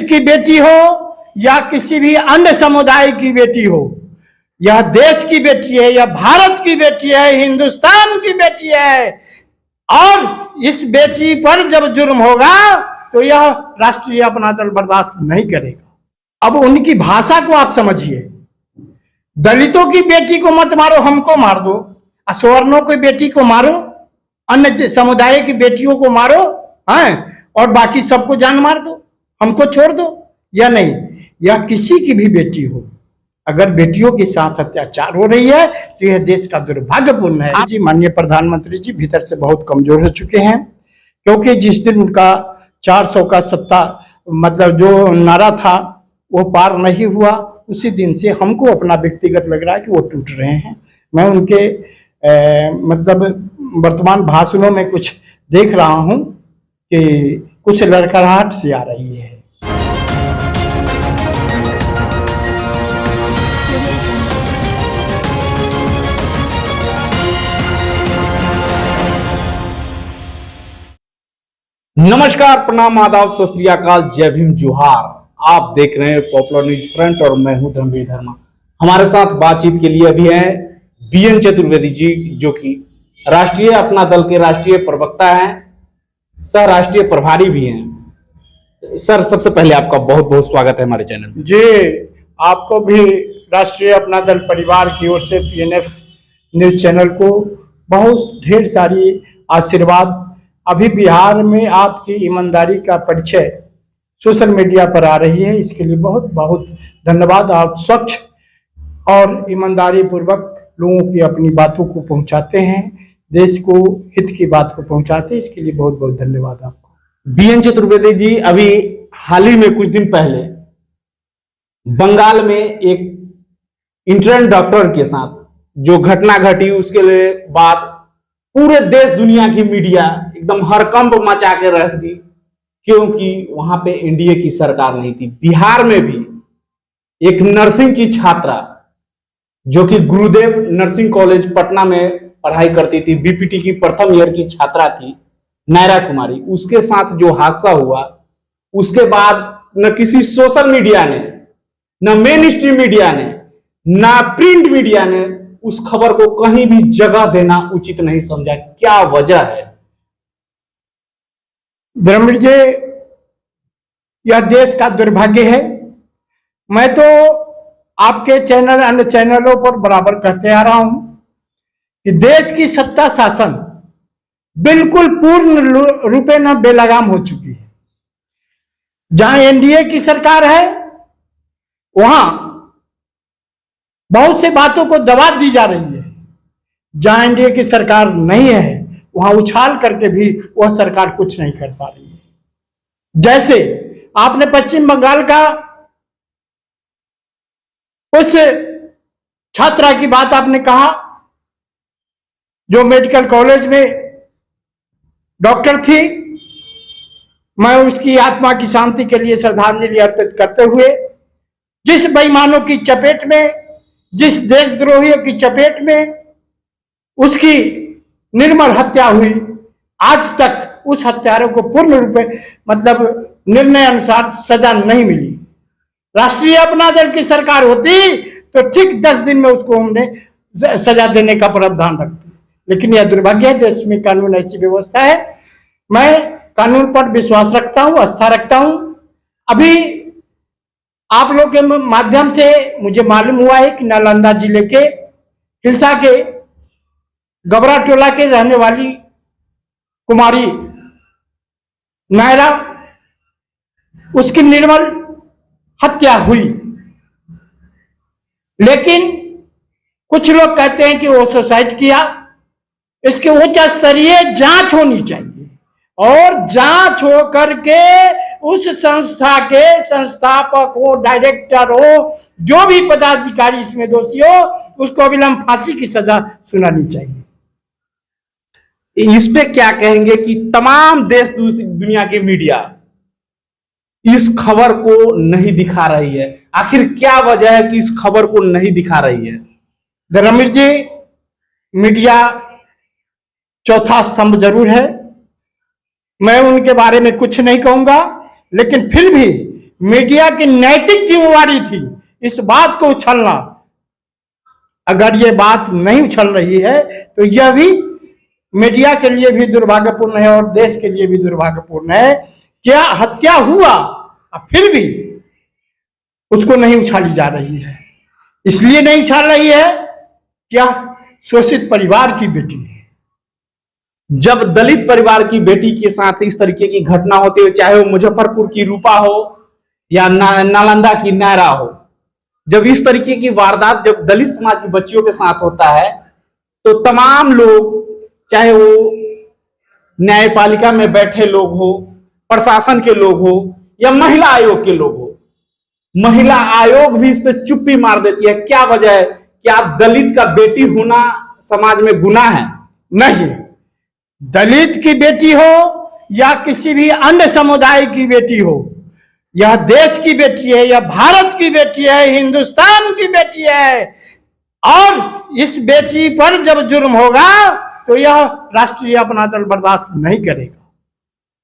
की बेटी हो या किसी भी अन्य समुदाय की बेटी हो, यह देश की बेटी है, यह भारत की बेटी है, हिंदुस्तान की बेटी है। और इस बेटी पर जब जुर्म होगा तो यह राष्ट्रीय अपना दल बर्दाश्त नहीं करेगा। अब उनकी भाषा को आप समझिए। दलितों की बेटी को मत मारो, हमको मार दो। असवर्णों की बेटी को मारो, अन्य समुदाय की बेटियों को मारो, हैं, और बाकी सबको जान मार दो, हमको छोड़ दो। या नहीं, यह किसी की भी बेटी हो, अगर बेटियों के साथ अत्याचार हो रही है तो यह देश का दुर्भाग्यपूर्ण है। जी माननीय प्रधानमंत्री जी भीतर से बहुत कमजोर हो चुके हैं, क्योंकि जिस दिन उनका 400 का सत्ता मतलब जो नारा था वो पार नहीं हुआ, उसी दिन से हमको अपना व्यक्तिगत लग रहा है कि वो टूट रहे हैं। मैं उनके मतलब वर्तमान भाषणों में कुछ देख रहा हूं कि कुछ लड़खड़ाहट सी आ रही है। नमस्कार, प्रणाम, आदाब, सत श्री अकाल, जय भीम, जोहार। आप देख रहे हैं पॉपुलर न्यूज फ्रंट और मैं हूं धर्मवीर धर्मा। हमारे साथ बातचीत के लिए अभी हैं बीएन चतुर्वेदी जी, जो कि राष्ट्रीय अपना दल के राष्ट्रीय प्रवक्ता हैं, सह राष्ट्रीय प्रभारी भी हैं। सर, सबसे पहले आपका बहुत बहुत स्वागत है हमारे चैनल में। जी, आपको भी राष्ट्रीय अपना दल परिवार की ओर से पीएनएफ न्यूज चैनल को बहुत ढेर सारी आशीर्वाद। अभी बिहार में आपकी ईमानदारी का परिचय सोशल मीडिया पर आ रही है, इसके लिए बहुत बहुत धन्यवाद। आप स्वच्छ और ईमानदारी पूर्वक लोगों की अपनी बातों को पहुंचाते हैं, देश को हित की बात को पहुंचाते हैं, इसके लिए बहुत बहुत धन्यवाद आपको। बीएन चतुर्वेदी जी, अभी हाल ही में कुछ दिन पहले बंगाल में एक इंटर्न डॉक्टर के साथ जो घटना घटी, उसके बाद पूरे देश दुनिया की मीडिया एकदम हड़कंप मचा के रख दी, क्योंकि वहां पे एनडीए की सरकार नहीं थी। बिहार में भी एक नर्सिंग की छात्रा जो कि गुरुदेव नर्सिंग कॉलेज पटना में पढ़ाई करती थी, बीपीटी की प्रथम ईयर की छात्रा थी नायरा कुमारी, उसके साथ जो हादसा हुआ, उसके बाद न किसी सोशल मीडिया ने, न मेन स्ट्रीम मीडिया ने, न प्रिंट मीडिया ने उस खबर को कहीं भी जगह देना उचित नहीं समझा। क्या वजह है? धर्मवीर जी, यह देश का दुर्भाग्य है। मैं तो आपके चैनल अन्य चैनलों पर बराबर कहते आ रहा हूं कि देश की सत्ता शासन बिल्कुल पूर्ण रूपे न बेलगाम हो चुकी है। जहां एनडीए की सरकार है वहां बहुत से बातों को दबा दी जा रही है। जहां एनडीए की सरकार नहीं है वहां उछाल करके भी वह सरकार कुछ नहीं कर पा रही है। जैसे आपने पश्चिम बंगाल का उस छात्रा की बात आपने कहा जो मेडिकल कॉलेज में डॉक्टर थी। मैं उसकी आत्मा की शांति के लिए श्रद्धांजलि अर्पित करते हुए, जिस बेईमानों की चपेट में, जिस देशद्रोहियों की चपेट में उसकी निर्मल हत्या हुई, आज तक उस हत्यारों को पूर्ण रूप में मतलब निर्णय अनुसार सजा नहीं मिली। राष्ट्रीय अपना दल की सरकार होती तो ठीक 10 दिन में उसको हमने सजा देने का प्रावधान रखते, लेकिन यह दुर्भाग्य है। देश में कानून ऐसी व्यवस्था है। मैं कानून पर विश्वास रखता हूं, आस्था रखता हूं। अभी आप लोग के माध्यम से मुझे मालूम हुआ है कि नालंदा जिले के हिलसा के गबरा टोला के रहने वाली कुमारी नायरा, उसकी निर्मल हत्या हुई, लेकिन कुछ लोग कहते हैं कि वो सुसाइड किया। इसके उच्च स्तरीय जांच होनी चाहिए और जांच हो करके उस संस्था के संस्थापक हो, डायरेक्टर हो, जो भी पदाधिकारी इसमें दोषी हो, उसको अविलंब फांसी की सजा सुनानी चाहिए। इस पे क्या कहेंगे कि तमाम देश दुनिया की मीडिया इस खबर को नहीं दिखा रही है? आखिर क्या वजह है कि इस खबर को नहीं दिखा रही है? धर्मवीर जी, मीडिया चौथा स्तंभ जरूर है, मैं उनके बारे में कुछ नहीं कहूंगा, लेकिन फिर भी मीडिया की नैतिक जिम्मेवारी थी इस बात को उछलना। अगर ये बात नहीं उछल रही है तो यह भी मीडिया के लिए भी दुर्भाग्यपूर्ण है और देश के लिए भी दुर्भाग्यपूर्ण है। क्या हत्या हुआ फिर भी उसको नहीं उछाली जा रही है। इसलिए नहीं उछाल रही है, क्या शोषित परिवार की बेटी है। जब दलित परिवार की बेटी के साथ इस तरीके की घटना होती है, चाहे वो मुजफ्फरपुर की रूपा हो या नालंदा की नायरा हो, जब इस तरीके की वारदात जब दलित समाज की बच्चियों के साथ होता है तो तमाम लोग, चाहे वो न्यायपालिका में बैठे लोग हो, प्रशासन के लोग हो या महिला आयोग के लोग हो, महिला आयोग भी इस पे चुप्पी मार देती है। क्या वजह है? क्या दलित का बेटी होना समाज में गुनाह है? नहीं, दलित की बेटी हो या किसी भी अन्य समुदाय की बेटी हो, यह देश की बेटी है, यह भारत की बेटी है, हिंदुस्तान की बेटी है। और इस बेटी पर जब जुर्म होगा तो यह राष्ट्रीय अपना दल बर्दाश्त नहीं करेगा।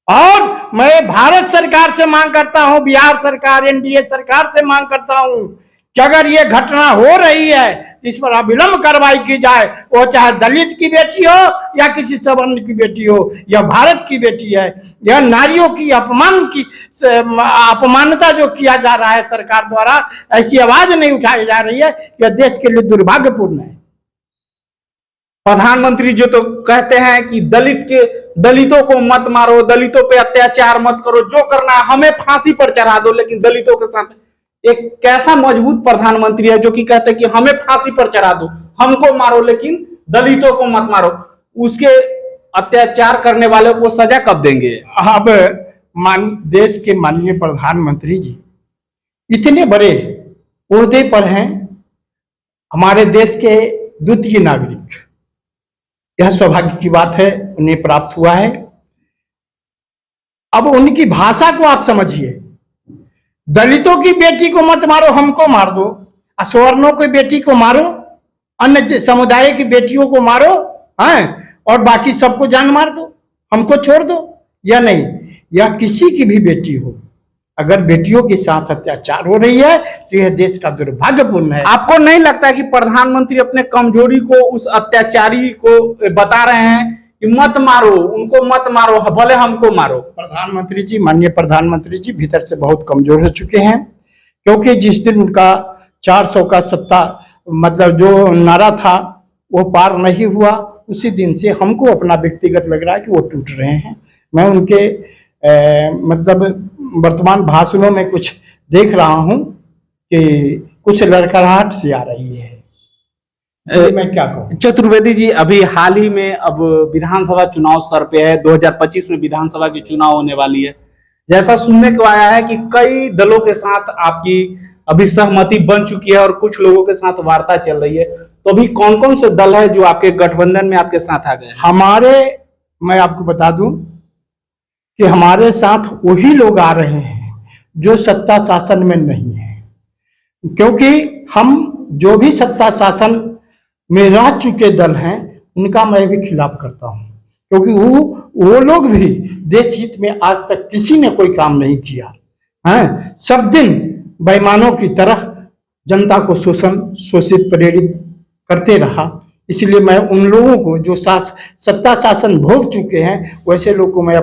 और मैं भारत सरकार से मांग करता हूं, बिहार सरकार, एनडीए सरकार से मांग करता हूं कि अगर ये घटना हो रही है इस पर अविलंब कार्रवाई की जाए। वो चाहे दलित की बेटी हो या किसी सवर्ण की बेटी हो, यह भारत की बेटी है। यह नारियों की अपमानता जो किया जा रहा है सरकार द्वारा, ऐसी आवाज नहीं उठाई जा रही है, यह देश के लिए दुर्भाग्यपूर्ण है। प्रधानमंत्री जो तो कहते हैं कि दलितों को मत मारो, दलितों पे अत्याचार मत करो, जो करना है हमें फांसी पर चढ़ा दो, लेकिन दलितों के साथ एक कैसा मजबूत प्रधानमंत्री है जो कि कहते हैं कि हमें फांसी पर चढ़ा दो, हमको मारो लेकिन दलितों को मत मारो। उसके अत्याचार करने वालों को सजा कब देंगे? अब देश के माननीय प्रधानमंत्री जी इतने बड़े ओहदे पर हैं, हमारे देश के द्वितीय नागरिक, यह सौभाग्य की बात है, उन्हें प्राप्त हुआ है। अब उनकी भाषा को आप समझिए, दलितों की बेटी को मत मारो, हमको मार दो, असवर्णों की बेटी को मारो, अन्य समुदाय की बेटियों को मारो, हैं, और बाकी सबको जान मार दो, हमको छोड़ दो। या नहीं, या किसी की भी बेटी हो, अगर बेटियों के साथ अत्याचार हो रही है तो यह देश का दुर्भाग्यपूर्ण है। आपको नहीं लगता कि प्रधानमंत्री अपने कमजोरी को उस अत्याचारी को बता रहे हैं कि मत मारो, उनको मत मारो, भले हमको मारो? प्रधानमंत्री जी, माननीय प्रधानमंत्री जी भीतर से बहुत कमजोर हो चुके हैं, क्योंकि जिस दिन उनका 400 का सत्ता मतलब जो नारा था वो पार नहीं हुआ, उसी दिन से हमको अपना व्यक्तिगत लग रहा है कि वो टूट रहे हैं। मैं उनके मतलब वर्तमान भाषणों में कुछ देख रहा हूं कि कुछ लड़खड़ाहट सी आ रही है। मैं क्या कहूं? चतुर्वेदी जी, अभी हाल ही में अब विधानसभा चुनाव सर पे है, 2025 में विधानसभा की चुनाव होने वाली है। जैसा सुनने को आया है कि कई दलों के साथ आपकी अभी सहमति बन चुकी है और कुछ लोगों के साथ वार्ता चल रही है, तो अभी कौन कौन से दल है जो आपके गठबंधन में आपके साथ आ गए? मैं आपको बता दूं कि हमारे साथ वही लोग आ रहे हैं जो सत्ता शासन में नहीं है, क्योंकि हम जो भी सत्ता शासन में रह चुके दल हैं उनका मैं भी खिलाफ करता हूं, क्योंकि वो लोग भी देश हित में आज तक किसी ने कोई काम नहीं किया है। सब दिन बेईमानों की तरह जनता को शोषित प्रेरित करते रहा। इसलिए मैं उन लोगों को जो सत्ता शासन भोग चुके हैं वैसे लोग को मैं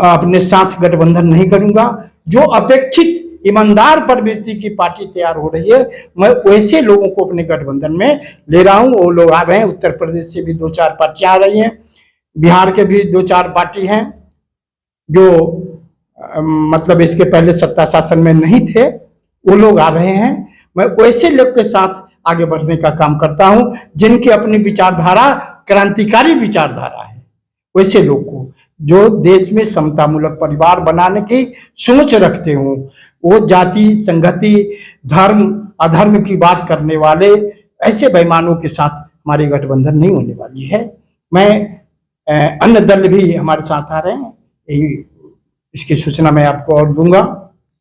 अपने साथ गठबंधन नहीं करूंगा। जो अपेक्षित ईमानदार प्रवृत्ति की पार्टी तैयार हो रही है, मैं वैसे लोगों को अपने गठबंधन में ले रहा हूं। वो लोग आ रहे हैं, उत्तर प्रदेश से भी 2-4 पार्टियां आ रही हैं, बिहार के भी 2-4 पार्टी हैं जो मतलब इसके पहले सत्ता शासन में नहीं थे, वो लोग आ रहे हैं। मैं वैसे लोग के साथ आगे बढ़ने का काम करता हूं जिनकी अपनी विचारधारा क्रांतिकारी विचारधारा है। वैसे लोग को जो देश में समतामूलक परिवार बनाने की सोच रखते हों, वो जाति, संगति, धर्म, अधर्म की बात करने वाले ऐसे बेईमानों के साथ हमारी गठबंधन नहीं होने वाली है। अन्य दल भी हमारे साथ आ रहे हैं, यही इसकी सूचना मैं आपको और दूंगा।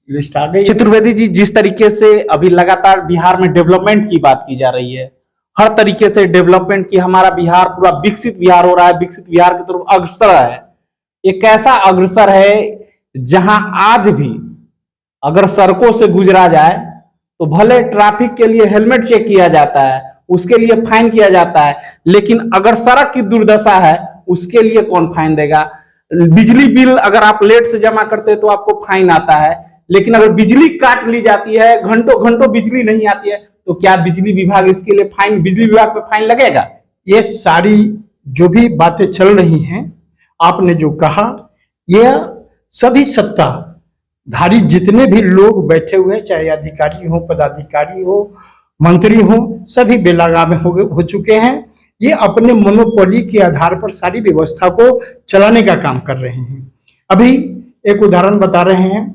लिस्ट आ गई। चतुर्वेदी जी, जिस तरीके से अभी लगातार बिहार में डेवलपमेंट की बात की जा रही है, हर तरीके से डेवलपमेंट की, हमारा बिहार पूरा विकसित बिहार हो रहा है, विकसित बिहार की तरफ अग्रसर है। ये कैसा अग्रसर है जहां आज भी अगर सड़कों से गुजरा जाए तो भले ट्रैफिक के लिए हेलमेट चेक किया जाता है, उसके लिए फाइन किया जाता है, लेकिन अगर सड़क की दुर्दशा है उसके लिए कौन फाइन देगा? बिजली बिल अगर आप लेट से जमा करते हैं तो आपको फाइन आता है, लेकिन अगर बिजली काट ली जाती है, घंटों घंटों बिजली नहीं आती है, तो क्या बिजली विभाग इसके लिए फाइन, बिजली विभाग पे फाइन लगेगा? ये सारी जो भी बातें चल रही हैं, आपने जो कहा, यह सभी सत्ताधारी जितने भी लोग बैठे हुए हैं, चाहे अधिकारी हो, पदाधिकारी हो, मंत्री हो, सभी बेलगाम हो चुके हैं। ये अपने मोनोपोली के आधार पर सारी व्यवस्था को चलाने का काम कर रहे हैं। अभी एक उदाहरण बता रहे हैं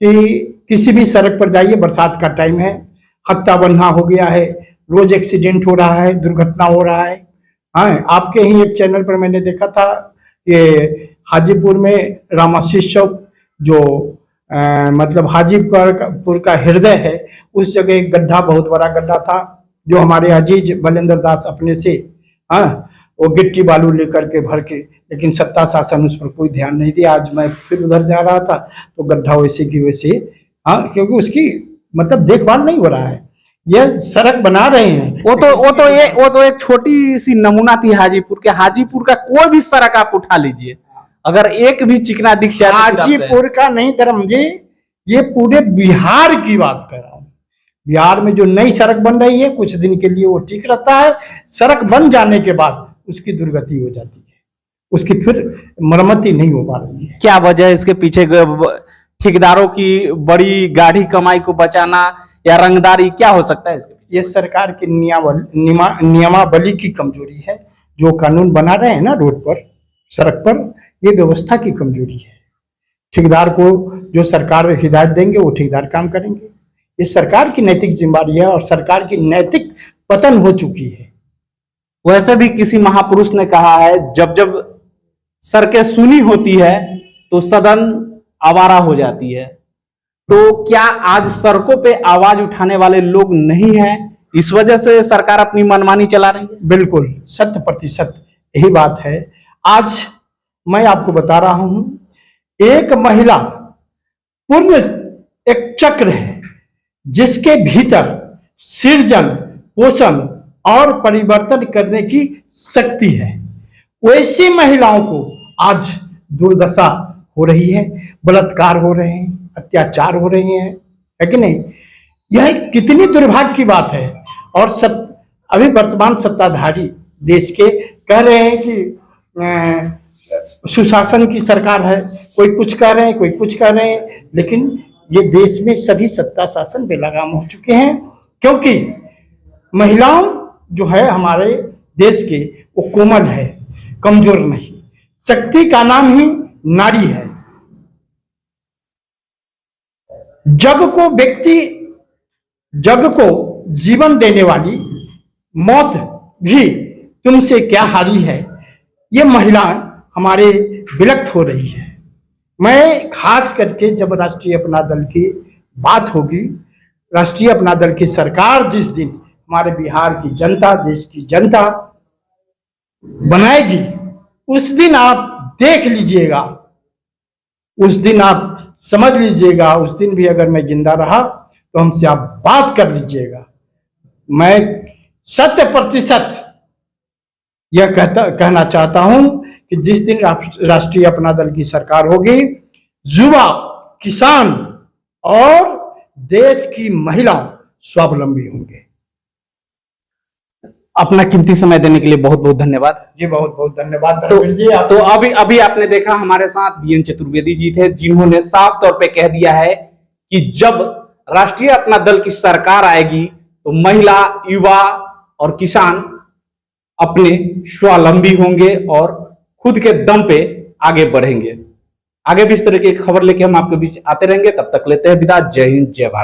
कि किसी भी सड़क पर जाइए, बरसात का टाइम है, हत्ता बन्हा हो गया है, रोज एक्सीडेंट हो रहा है, दुर्घटना हो रहा है। हाँ, आपके ही एक चैनल पर मैंने देखा था, ये हाजीपुर में रामाशीष चौक, जो मतलब हाजीपुर का हृदय है, उस जगह एक गड्ढा, बहुत बड़ा गड्ढा था, जो हमारे अजीज बलेंद्र दास अपने से वो गिट्टी बालू लेकर के भर के, लेकिन सत्ता शासन उस पर कोई ध्यान नहीं दिया। आज मैं फिर उधर जा रहा था तो गड्ढा वैसे की वैसे, क्योंकि उसकी मतलब देखभाल नहीं हो रहा है। यह सड़क बना रहे हैं, वो तो एक छोटी सी नमूना थी हाजीपुर के। हाजीपुर का कोई भी सड़क आप उठा लीजिए, अगर एक भी चिकना दिख जाए, हाजीपुर का नहीं धर्म जी, ये पूरे बिहार की बात कर रहा हूं। बिहार में जो नई सड़क बन रही है, कुछ दिन के लिए वो ठीक रहता है, सड़क बन जाने के बाद उसकी दुर्गति हो जाती है, उसकी फिर मरम्मती नहीं हो पा रही है। क्या वजह है इसके पीछे? ठेकेदारों की बड़ी गाढ़ी कमाई को बचाना या रंगदारी, क्या हो सकता है इसके पीछे? ये सरकार की नियमावली की कमजोरी है। जो कानून बना रहे हैं ना रोड पर, सड़क पर, ये व्यवस्था की कमजोरी है। ठेकेदार को जो सरकार हिदायत देंगे वो ठेकेदार काम करेंगे। ये सरकार की नैतिक जिम्मेदारी है और सरकार की नैतिक पतन हो चुकी है। वैसे भी किसी महापुरुष ने कहा है, जब जब सड़कें सुनी होती है तो सदन आवारा हो जाती है। तो क्या आज सड़कों पे आवाज उठाने वाले लोग नहीं हैं, इस वजह से सरकार अपनी मनमानी चला रही है? बिल्कुल 100% यही बात है। आज मैं आपको बता रहा हूं, एक महिला पूर्ण एक चक्र है जिसके भीतर सृजन, पोषण और परिवर्तन करने की शक्ति है। वैसी महिलाओं को आज दुर्दशा हो रही है, बलात्कार हो रहे हैं, अत्याचार हो रहे हैं, है कि नहीं? यह कितनी दुर्भाग्य की बात है। और अभी वर्तमान सत्ताधारी देश के कह रहे हैं कि सुशासन की सरकार है, कोई कुछ कह रहे हैं, कोई कुछ कह रहे हैं, लेकिन ये देश में सभी सत्ता शासन बेलगाम हो चुके हैं। क्योंकि महिलाओं जो है हमारे देश के, वो कोमल है, कमजोर नहीं। शक्ति का नाम ही नारी है। जग को जीवन देने वाली मौत भी तुमसे क्या हारी है, ये महिला हमारे विलुप्त हो रही है। मैं खास करके जब राष्ट्रीय अपना दल की बात होगी, राष्ट्रीय अपना दल की सरकार जिस दिन हमारे बिहार की जनता, देश की जनता बनाएगी, उस दिन आप देख लीजिएगा, उस दिन आप समझ लीजिएगा, उस दिन भी अगर मैं जिंदा रहा तो हमसे आप बात कर लीजिएगा। मैं 100% यह कहना चाहता हूं कि जिस दिन राष्ट्रीय अपना दल की सरकार होगी, युवा, किसान और देश की महिलाएं स्वावलंबी होंगे। अपना कीमती समय देने के लिए बहुत बहुत धन्यवाद जी। बहुत बहुत धन्यवाद तो अभी आपने देखा हमारे साथ बीएन चतुर्वेदी जी थे, जिन्होंने साफ तौर पे कह दिया है कि जब राष्ट्रीय अपना दल की सरकार आएगी तो महिला, युवा और किसान अपने स्वावलंबी होंगे और खुद के दम पे आगे बढ़ेंगे। आगे भी इस तरह की खबर लेके हम आपके बीच आते रहेंगे। तब तक लेते हैं विदा। जय हिंद, जय भारत।